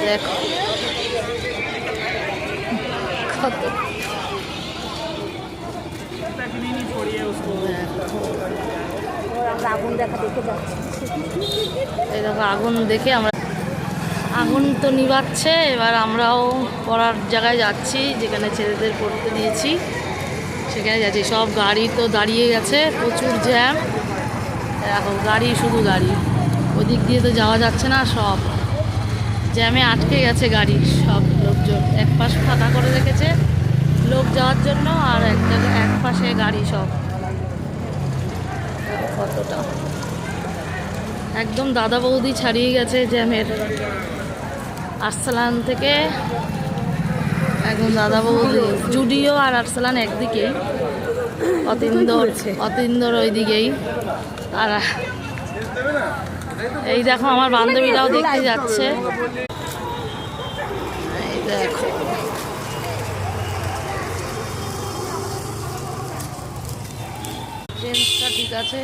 দেখো কত আগুন দেখা দেখে যাচ্ছি। এই দেখো আগুন দেখে আমরা, আগুন তো নিভাচ্ছে, এবার আমরাও পড়ার জায়গায় যাচ্ছি, যেখানে ছেলেদের পড়তে দিয়েছি সেখানে যাচ্ছি। সব গাড়ি তো দাঁড়িয়ে গেছে, প্রচুর জ্যাম। এখন গাড়ি, শুধু গাড়ি, ওদিক দিয়ে তো যাওয়া যাচ্ছে না, সব জ্যামে আটকে গেছে গাড়ি। সব লোকজন এক পাশ ফাঁকা করে রেখেছে লোক যাওয়ার জন্য, আর এক জায়গায় এক পাশে গাড়ি সব। কতটা একদম দাদা বৌদি ছাড়িয়ে গেছে জ্যামের। আরসালান থেকে একদম দাদা বৌদি, জুডিও আর আরসালান একদিকেই, অতীন্দ্র ওইদিকেই। আর এই দেখো আমার বান্ধবীরাও দেখতে যাচ্ছে। এই দেখো ট্রেনটা ঠিক আছে।